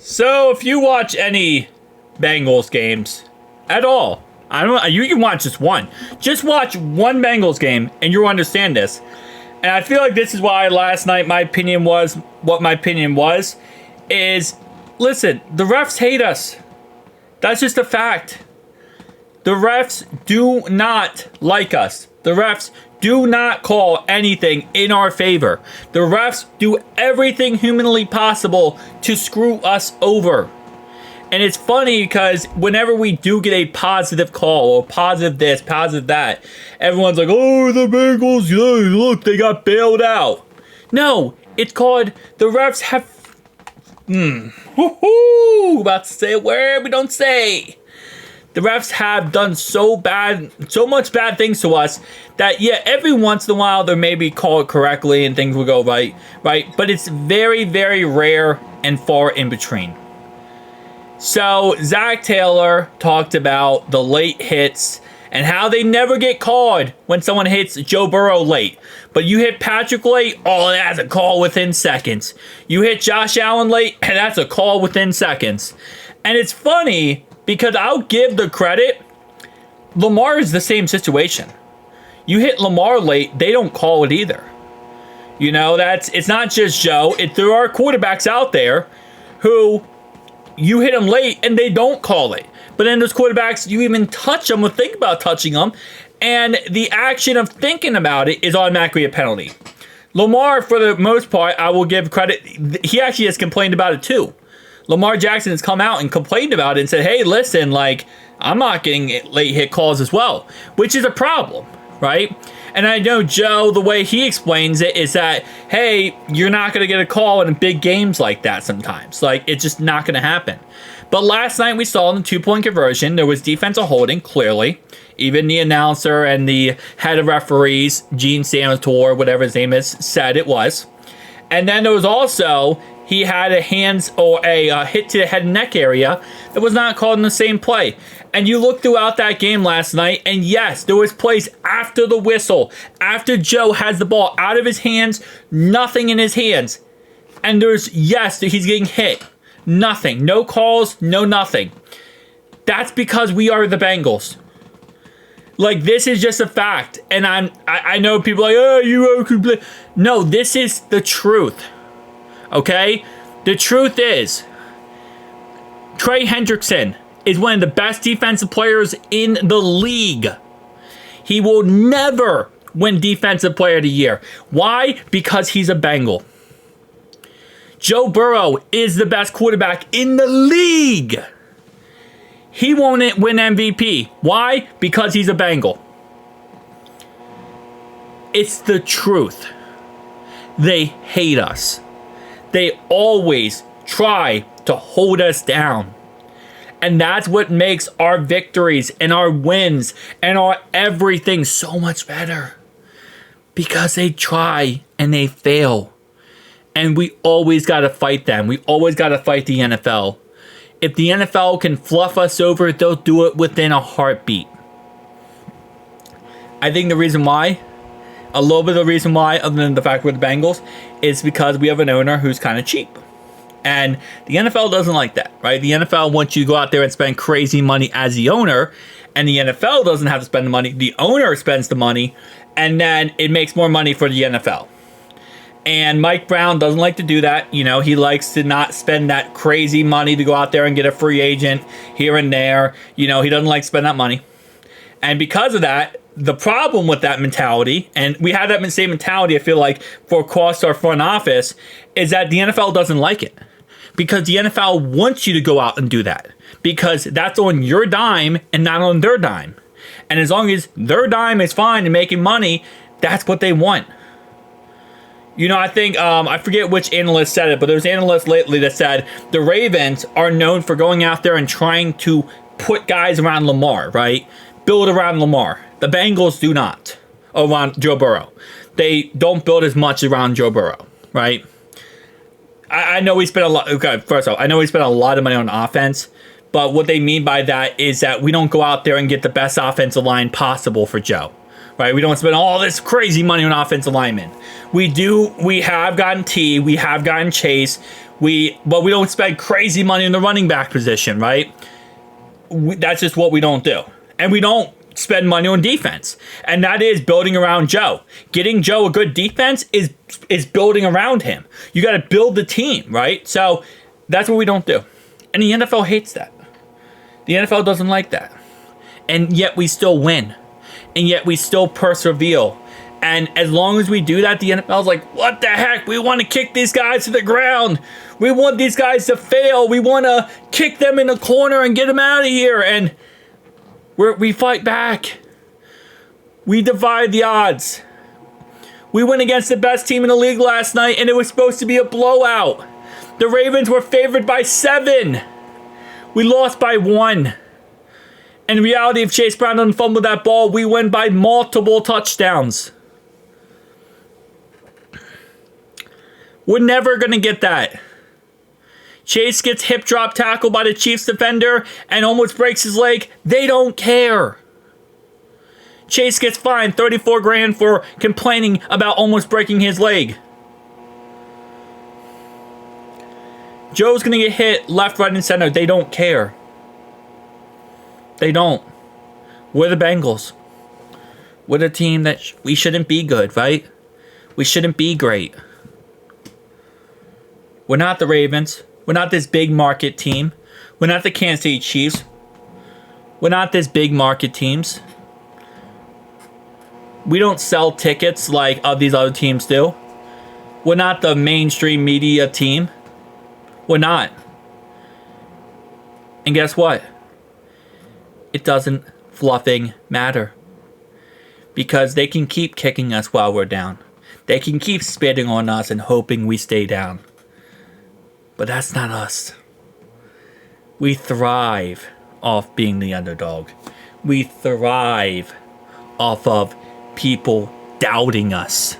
So if you watch any Bengals games at all, I don't. You can watch just one. Just watch one Bengals game, and you'll understand this. And I feel like this is why last night my opinion was what my opinion was. Is listen, the refs hate us. That's just a fact. The refs do not like us. The refs do not call anything in our favor. The refs do everything humanly possible to screw us over. And it's funny because whenever we do get a positive call or positive this, positive that, everyone's like, oh, the Bengals, yeah, look, they got bailed out. No, it's called the refs have... About to say a word we don't say. The refs have done so much bad things to us that, yeah, every once in a while they maybe call it correctly and things will go right? But it's very, very rare and far in between. So, Zach Taylor talked about the late hits and how they never get called when someone hits Joe Burrow late. But you hit Patrick late, oh, that's a call within seconds. You hit Josh Allen late, and that's a call within seconds. And it's funny because I'll give the credit. Lamar is the same situation. You hit Lamar late, they don't call it either. You know, it's not just Joe. There are quarterbacks out there who you hit them late and they don't call it. But then those quarterbacks, you even touch them or think about touching them, and the action of thinking about it is automatically a penalty. Lamar, for the most part, I will give credit. He actually has complained about it too. Lamar Jackson has come out and complained about it and said, hey, listen, like, I'm not getting late hit calls as well, which is a problem, right? And I know Joe, the way he explains it is that, hey, you're not going to get a call in big games like that sometimes. Like, it's just not going to happen. But last night we saw in the 2-point conversion, there was defensive holding, clearly. Even the announcer and the head of referees, Gene Sanator, whatever his name is, said it was. And then there was also, he had a hands or a hit to the head and neck area that was not called in the same play. And you look throughout that game last night, and yes, there was plays after the whistle, after Joe has the ball out of his hands, nothing in his hands. And yes, he's getting hit. Nothing. No calls, no nothing. That's because we are the Bengals. Like, this is just a fact. And I know people are like, oh, you are complete. No, this is the truth. Okay? The truth is, Trey Hendrickson is one of the best defensive players in the league. He will never win Defensive Player of the Year. Why? Because he's a Bengal. Joe Burrow is the best quarterback in the league. He won't win MVP. Why? Because he's a Bengal. It's the truth. They hate us. They always try to hold us down. And that's what makes our victories and our wins and our everything so much better. Because they try and they fail. And we always got to fight them. We always got to fight the NFL. If the NFL can fluff us over, they'll do it within a heartbeat. I think the reason why, a little bit of the reason why, other than the fact we're the Bengals, is because we have an owner who's kind of cheap. And the NFL doesn't like that, right? The NFL wants you to go out there and spend crazy money as the owner, and the NFL doesn't have to spend the money. The owner spends the money, and then it makes more money for the NFL. And Mike Brown doesn't like to do that. You know, he likes to not spend that crazy money to go out there and get a free agent here and there. You know, he doesn't like to spend that money. And because of that, the problem with that mentality, and we have that same mentality, I feel like, for across our front office, is that the NFL doesn't like it. Because the NFL wants you to go out and do that. Because that's on your dime and not on their dime. And as long as their dime is fine and making money, that's what they want. You know, I think, I forget which analyst said it, but there's analysts lately that said the Ravens are known for going out there and trying to put guys around Lamar, right? Build around Lamar. The Bengals do not. Around Joe Burrow. They don't build as much around Joe Burrow, right? I know we spent a lot, okay, first off, I know we spent a lot of money on offense, but what they mean by that is that we don't go out there and get the best offensive line possible for Joe. Right, we don't spend all this crazy money on offensive linemen. We have gotten T, we have gotten Chase, But we don't spend crazy money in the running back position, right? That's just what we don't do. And we don't spend money on defense. And that is building around Joe. Getting Joe a good defense is building around him. You got to build the team, right? So that's what we don't do. And the NFL hates that. The NFL doesn't like that. And yet we still win. And yet we still persevere. And as long as we do that, the NFL's like, what the heck? We want to kick these guys to the ground. We want these guys to fail. We want to kick them in the corner and get them out of here. And we fight back. We divide the odds. We went against the best team in the league last night, and it was supposed to be a blowout. The Ravens were favored by 7. We lost by 1. In reality, if Chase Brown doesn't fumble that ball, we win by multiple touchdowns. We're never going to get that. Chase gets hip drop tackled by the Chiefs defender and almost breaks his leg. They don't care. Chase gets fined $34,000 for complaining about almost breaking his leg. Joe's going to get hit left, right, and center. They don't care. They don't. We're the Bengals. We're the team that we shouldn't be good, right? We shouldn't be great. We're not the Ravens. We're not this big market team. We're not the Kansas City Chiefs. We're not this big market teams. We don't sell tickets like these other teams do. We're not the mainstream media team. We're not. And guess what? It doesn't fluffing matter. Because they can keep kicking us while we're down. They can keep spitting on us and hoping we stay down. But that's not us. We thrive off being the underdog. We thrive off of people doubting us.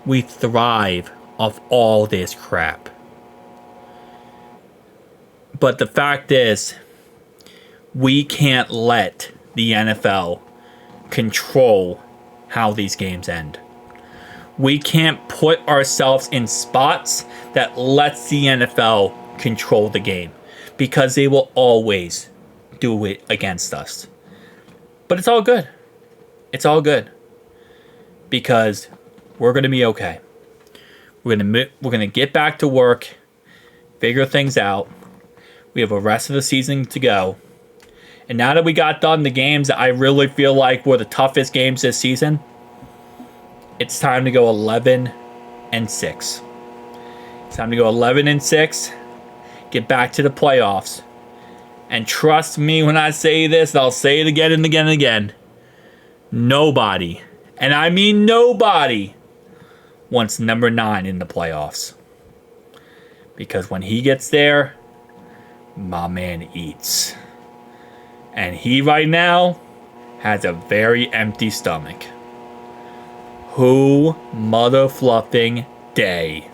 We thrive off all this crap. But the fact is, we can't let the NFL control how these games end. We can't put ourselves in spots that lets the NFL control the game, because they will always do it against us. But it's all good. It's all good. Because we're going to be okay. We're going to get back to work, figure things out. We have the rest of the season to go. And now that we got done the games that I really feel like were the toughest games this season, it's time to go 11-6. It's time to go 11-6. Get back to the playoffs. And trust me when I say this, and I'll say it again and again and again. Nobody, and I mean nobody, wants number 9 in the playoffs. Because when he gets there, my man eats. And he right now has a very empty stomach. Who mother fluffing day.